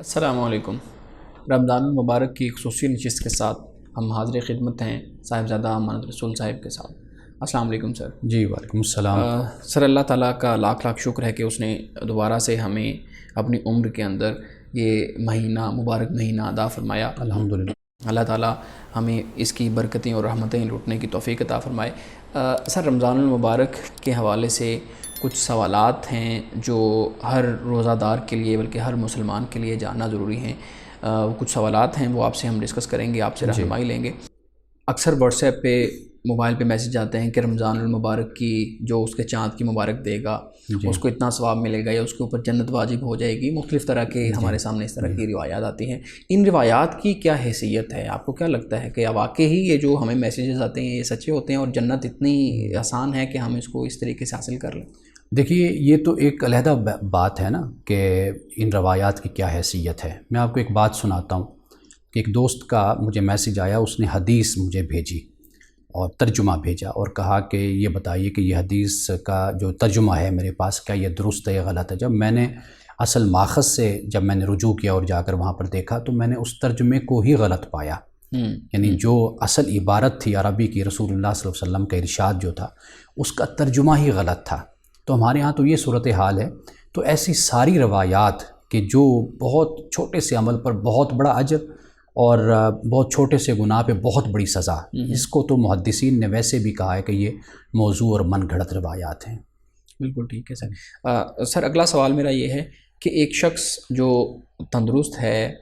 السلام علیکم۔ رمضان المبارک کی خصوصی نشست کے ساتھ ہم حاضر خدمت ہیں صاحبزادہ امانت رسول صاحب کے ساتھ۔ السلام علیکم سر۔ جی وعلیکم السلام۔ سر اللہ تعالیٰ کا لاکھ لاکھ شکر ہے کہ اس نے دوبارہ سے ہمیں اپنی عمر کے اندر یہ مہینہ مبارک مہینہ عطا فرمایا۔ الحمدللہ۔ اللہ تعالیٰ ہمیں اس کی برکتیں اور رحمتیں لوٹنے کی توفیق عطا فرمائے۔ سر رمضان المبارک کے حوالے سے کچھ سوالات ہیں جو ہر روزہ دار کے لیے بلکہ ہر مسلمان کے لیے جاننا ضروری ہیں۔ کچھ سوالات ہیں وہ آپ سے ہم ڈسکس کریں گے، آپ سے رہنمائی لیں گے۔ اکثر واٹس ایپ پہ موبائل پہ میسیج آتے ہیں کہ رمضان المبارک کی جو اس کے چاند کی مبارک دے گا اس کو اتنا ثواب ملے گا یا اس کے اوپر جنت واجب ہو جائے گی۔ مختلف طرح کے ہمارے سامنے اس طرح کی روایات آتی ہیں۔ ان روایات کی کیا حیثیت ہے؟ آپ کو کیا لگتا ہے کہ واقعی یہ جو ہمیں میسیجز آتے ہیں یہ سچے ہوتے ہیں اور جنت اتنی آسان ہے کہ ہم اس کو اس طریقے سے حاصل کر لیں؟ دیکھیے یہ تو ایک علیحدہ بات ہے نا کہ ان روایات کی کیا حیثیت ہے۔ میں آپ کو ایک بات سناتا ہوں کہ ایک دوست کا مجھے میسیج آیا، اس نے حدیث مجھے بھیجی اور ترجمہ بھیجا اور کہا کہ یہ بتائیے کہ یہ حدیث کا جو ترجمہ ہے میرے پاس کیا یہ درست ہے یا غلط ہے۔ جب میں نے اصل ماخذ سے جب میں نے رجوع کیا اور جا کر وہاں پر دیکھا تو میں نے اس ترجمے کو ہی غلط پایا۔ یعنی جو اصل عبارت تھی عربی کی، رسول اللہ صلی اللہ علیہ وسلم کا ارشاد جو تھا اس کا ترجمہ ہی غلط تھا۔ تو ہمارے ہاں تو یہ صورتحال ہے۔ تو ایسی ساری روایات کہ جو بہت چھوٹے سے عمل پر بہت بڑا اجر اور بہت چھوٹے سے گناہ پہ بہت بڑی سزا، اس کو تو محدثین نے ویسے بھی کہا ہے کہ یہ موضوع اور من گھڑت روایات ہیں۔ بالکل ٹھیک ہے سر۔ سر اگلا سوال میرا یہ ہے کہ ایک شخص جو تندرست ہے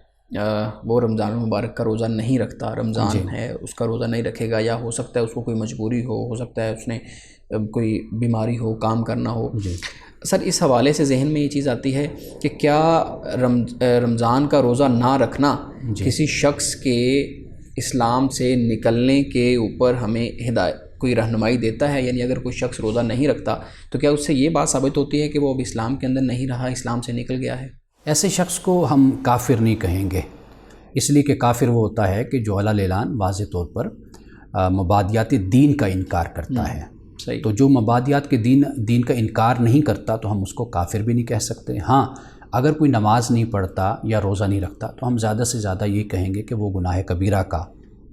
وہ رمضان المبارک کا روزہ نہیں رکھتا، رمضان ہے اس کا روزہ نہیں رکھے گا، یا ہو سکتا ہے اس کو کوئی مجبوری ہو سکتا ہے اس نے کوئی بیماری ہو، کام کرنا ہو۔ سر اس حوالے سے ذہن میں یہ چیز آتی ہے کہ کیا رمضان کا روزہ نہ رکھنا کسی شخص کے اسلام سے نکلنے کے اوپر ہمیں کوئی رہنمائی دیتا ہے؟ یعنی اگر کوئی شخص روزہ نہیں رکھتا تو کیا اس سے یہ بات ثابت ہوتی ہے کہ وہ اب اسلام کے اندر نہیں رہا، اسلام سے نکل گیا ہے؟ ایسے شخص کو ہم کافر نہیں کہیں گے، اس لیے کہ کافر وہ ہوتا ہے کہ جو علی اعلان واضح طور پر مبادیات دین کا انکار کرتا ہے۔ تو جو مبادیات کے دین کا انکار نہیں کرتا تو ہم اس کو کافر بھی نہیں کہہ سکتے۔ ہاں اگر کوئی نماز نہیں پڑھتا یا روزہ نہیں رکھتا تو ہم زیادہ سے زیادہ یہ کہیں گے کہ وہ گناہ کبیرہ کا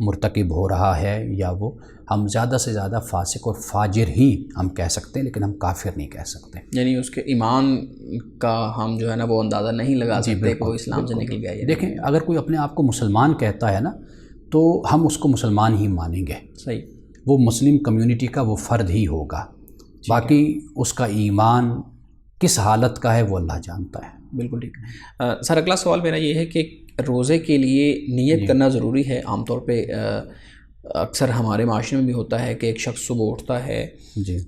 مرتکب ہو رہا ہے، یا وہ ہم زیادہ سے زیادہ فاسق اور فاجر ہی ہم کہہ سکتے ہیں، لیکن ہم کافر نہیں کہہ سکتے۔ یعنی اس کے ایمان کا ہم جو ہے نا وہ اندازہ نہیں لگا سکتے کہ وہ اسلام سے نکل گیا ہے۔ دیکھیں اگر کوئی اپنے آپ کو مسلمان کہتا ہے نا تو ہم اس کو مسلمان ہی مانیں گے، صحیح، وہ مسلم کمیونٹی کا وہ فرد ہی ہوگا۔ باقی اس کا ایمان کس حالت کا ہے وہ اللہ جانتا ہے۔ بالکل ٹھیک ہے سر۔ اگلا سوال میرا یہ ہے کہ روزے کے لیے نیت کرنا ضروری ہے؟ عام طور پہ اکثر ہمارے معاشرے میں بھی ہوتا ہے کہ ایک شخص صبح اٹھتا ہے،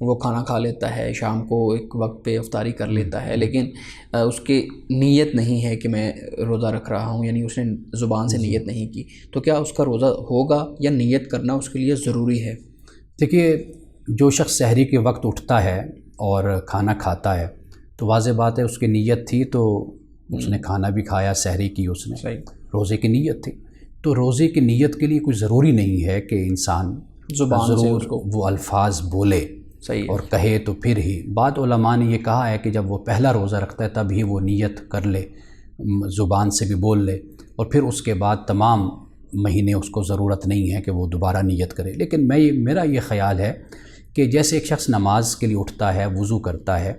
وہ کھانا کھا لیتا ہے، شام کو ایک وقت پہ افطاری کر لیتا ہے، لیکن اس کی نیت نہیں ہے کہ میں روزہ رکھ رہا ہوں، یعنی اس نے زبان سے نیت نہیں کی، تو کیا اس کا روزہ ہوگا یا نیت کرنا اس کے لیے ضروری ہے؟ دیکھیے جو شخص سحری کے وقت اٹھتا ہے اور کھانا کھاتا ہے تو واضح بات ہے اس کی نیت تھی، تو اس نے کھانا بھی کھایا، سحری کی اس نے، روزے کی نیت تھی۔ تو روزے کی نیت کے لیے کوئی ضروری نہیں ہے کہ انسان زبان سے وہ الفاظ بولے اور کہے تو پھر ہی۔ بعض علماء نے یہ کہا ہے کہ جب وہ پہلا روزہ رکھتا ہے تب ہی وہ نیت کر لے، زبان سے بھی بول لے، اور پھر اس کے بعد تمام مہینے اس کو ضرورت نہیں ہے کہ وہ دوبارہ نیت کرے۔ لیکن میرا یہ خیال ہے کہ جیسے ایک شخص نماز کے لیے اٹھتا ہے، وضو کرتا ہے،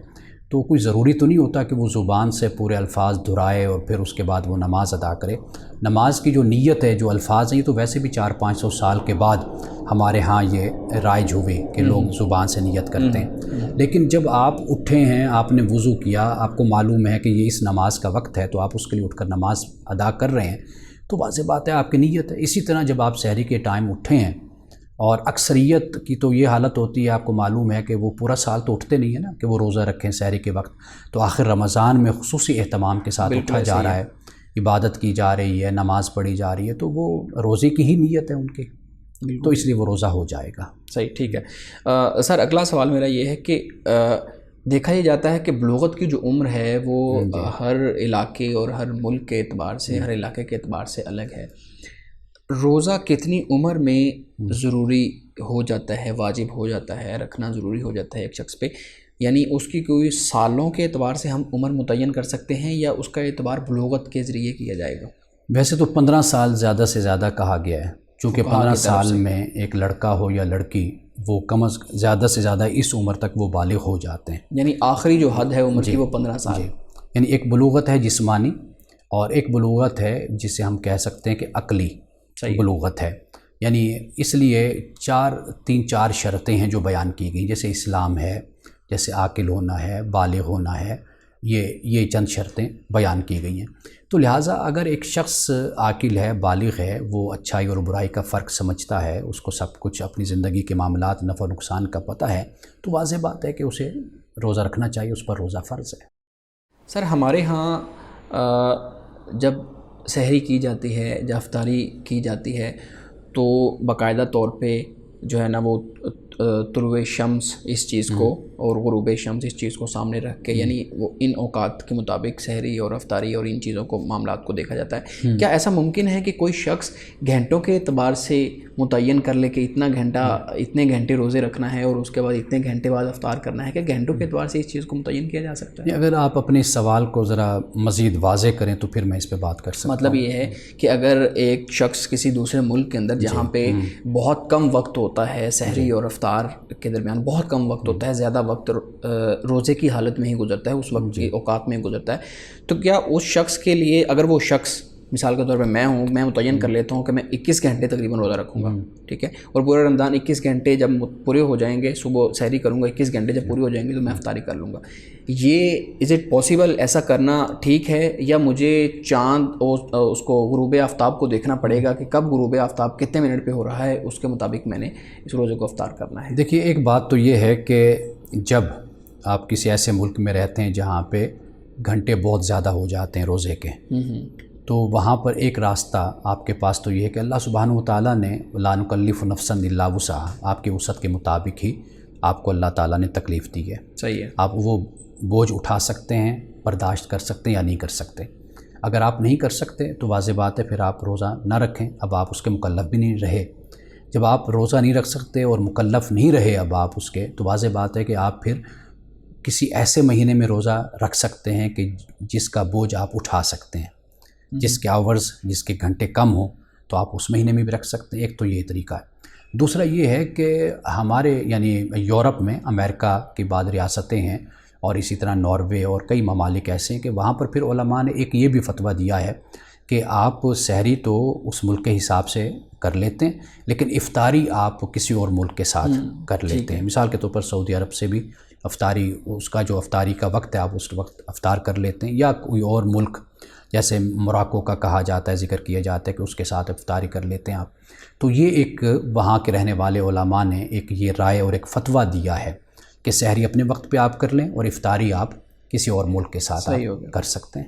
تو کوئی ضروری تو نہیں ہوتا کہ وہ زبان سے پورے الفاظ دہرائے اور پھر اس کے بعد وہ نماز ادا کرے۔ نماز کی جو نیت ہے، جو الفاظ ہیں، یہ تو ویسے بھی 400-500 سال کے بعد ہمارے ہاں یہ رائج ہوئے کہ لوگ زبان سے نیت کرتے ہیں۔ لیکن جب آپ اٹھے ہیں، آپ نے وضو کیا، آپ کو معلوم ہے کہ یہ اس نماز کا وقت ہے، تو آپ اس کے لیے اٹھ کر نماز ادا کر رہے ہیں، تو واضح بات ہے آپ کی نیت ہے۔ اسی طرح جب آپ سحری کے ٹائم اٹھے ہیں، اور اکثریت کی تو یہ حالت ہوتی ہے، آپ کو معلوم ہے کہ وہ پورا سال تو اٹھتے نہیں ہیں نا کہ وہ روزہ رکھیں سحری کے وقت، تو آخر رمضان میں خصوصی اہتمام کے ساتھ اٹھا جا رہا ہے، عبادت کی جا رہی ہے، نماز پڑھی جا رہی ہے، تو وہ روزے کی ہی نیت ہے ان کی، تو اس لیے وہ روزہ ہو جائے گا۔ صحیح، ٹھیک ہے سر۔ اگلا سوال میرا یہ ہے کہ دیکھا یہ جاتا ہے کہ بلوغت کی جو عمر ہے وہ ہر علاقے اور ہر ملک کے اعتبار سے، ہر علاقے کے اعتبار سے الگ ہے۔ روزہ کتنی عمر میں ضروری ہو جاتا ہے، واجب ہو جاتا ہے، رکھنا ضروری ہو جاتا ہے ایک شخص پہ؟ یعنی اس کی کوئی سالوں کے اعتبار سے ہم عمر متعین کر سکتے ہیں یا اس کا اعتبار بلوغت کے ذریعے کیا جائے گا؟ ویسے تو 15 سال زیادہ سے زیادہ کہا گیا ہے، چونکہ 15 سال میں ایک لڑکا ہو یا لڑکی وہ زیادہ سے زیادہ اس عمر تک وہ بالغ ہو جاتے ہیں، یعنی آخری جو حد ہے عمر کی وہ 15 سال۔ یعنی ایک بلوغت ہے جسمانی اور ایک بلوغت ہے جسے ہم کہہ سکتے ہیں کہ عقلی بلوغت ہے۔ یعنی اس لیے 4 شرطیں ہیں جو بیان کی گئی، جیسے اسلام ہے، جیسے عاقل ہونا ہے، بالغ ہونا ہے، یہ چند شرطیں بیان کی گئی ہیں۔ تو لہٰذا اگر ایک شخص عاقل ہے، بالغ ہے، وہ اچھائی اور برائی کا فرق سمجھتا ہے، اس کو سب کچھ اپنی زندگی کے معاملات نفع و نقصان کا پتہ ہے، تو واضح بات ہے کہ اسے روزہ رکھنا چاہیے، اس پر روزہ فرض ہے۔ سر ہمارے ہاں جب سحری کی جاتی ہے، جب افطاری کی جاتی ہے، تو باقاعدہ طور پہ جو ہے نا وہ طلوع شمس اس چیز کو اور غروب شمس اس چیز کو سامنے رکھ کے، یعنی وہ ان اوقات کے مطابق سحری اور افطاری اور ان چیزوں کو معاملات کو دیکھا جاتا ہے۔ کیا ایسا ممکن ہے کہ کوئی شخص گھنٹوں کے اعتبار سے متعین کر لے کہ اتنا گھنٹہ اتنے گھنٹے روزے رکھنا ہے اور اس کے بعد اتنے گھنٹے بعد افطار کرنا ہے؟ کہ گھنٹوں کے اعتبار سے اس چیز کو متعین کیا جا سکتا ہے؟ اگر آپ اپنے سوال کو ذرا مزید واضح کریں تو پھر میں اس پہ بات کر سکتا ہوں۔ مطلب یہ ہے کہ اگر ایک شخص کسی دوسرے ملک کے اندر جہاں پہ بہت کم وقت ہوتا ہے سحری اور افطار کے درمیان، بہت کم وقت ہوتا ہے، زیادہ وقت روزے کی حالت میں ہی گزرتا ہے، اس وقت کی اوقات میں ہی گزرتا ہے، تو کیا اس شخص کے لیے اگر وہ شخص مثال کے طور پہ میں متعین کر لیتا ہوں کہ میں 21 گھنٹے تقریباً روزہ رکھوں گا، ٹھیک ہے، اور پورا رمضان 21 گھنٹے جب پورے ہو جائیں گے، صبح سحری کروں گا، 21 گھنٹے جب پورے ہو جائیں گے تو میں افطاری کر لوں گا، یہ از اٹ پاسبل؟ ایسا کرنا ٹھیک ہے یا مجھے چاند اور اس کو غروب آفتاب کو دیکھنا پڑے گا کہ کب غروب آفتاب کتنے منٹ پہ ہو رہا ہے، اس کے مطابق میں نے اس روزے کو افطار کرنا ہے؟ دیکھیے، ایک بات تو یہ ہے کہ جب آپ کسی ایسے ملک میں رہتے ہیں جہاں پہ گھنٹے بہت زیادہ ہو جاتے ہیں روزے کے، تو وہاں پر ایک راستہ آپ کے پاس تو یہ ہے کہ اللہ سبحانہ و تعالیٰ نے لا نکلف نفسا الا وسعہا، آپ کے وسعت کے مطابق ہی آپ کو اللہ تعالیٰ نے تکلیف دی ہے۔ صحیح ہے۔ آپ وہ بوجھ اٹھا سکتے ہیں، برداشت کر سکتے ہیں یا نہیں کر سکتے۔ اگر آپ نہیں کر سکتے تو واضح بات ہے پھر آپ روزہ نہ رکھیں، اب آپ اس کے مکلف بھی نہیں رہے۔ جب آپ روزہ نہیں رکھ سکتے اور مکلف نہیں رہے اب آپ اس کے، تو واضح بات ہے کہ آپ پھر کسی ایسے مہینے میں روزہ رکھ سکتے ہیں کہ جس کا بوجھ آپ اٹھا سکتے ہیں، جس کے آورز، جس کے گھنٹے کم ہوں، تو آپ اس مہینے میں بھی رکھ سکتے ہیں۔ ایک تو یہ طریقہ ہے۔ دوسرا یہ ہے کہ ہمارے یعنی یورپ میں امریکہ کی بعض ریاستیں ہیں اور اسی طرح ناروے اور کئی ممالک ایسے ہیں کہ وہاں پر پھر علماء نے ایک یہ بھی فتویٰ دیا ہے کہ آپ سحری تو اس ملک کے حساب سے کر لیتے ہیں، لیکن افطاری آپ کسی اور ملک کے ساتھ کر لیتے ہیں۔ مثال کے طور پر سعودی عرب سے بھی افطاری، اس کا جو افطاری کا وقت ہے آپ اس وقت افطار کر لیتے ہیں، یا کوئی اور ملک جیسے موراکو کا کہا جاتا ہے، ذکر کیا جاتا ہے کہ اس کے ساتھ افطاری کر لیتے ہیں آپ۔ تو یہ ایک وہاں کے رہنے والے علماء نے ایک یہ رائے اور ایک فتویٰ دیا ہے کہ سحری اپنے وقت پہ آپ کر لیں اور افطاری آپ کسی اور ملک کے ساتھ آپ کر سکتے ہیں۔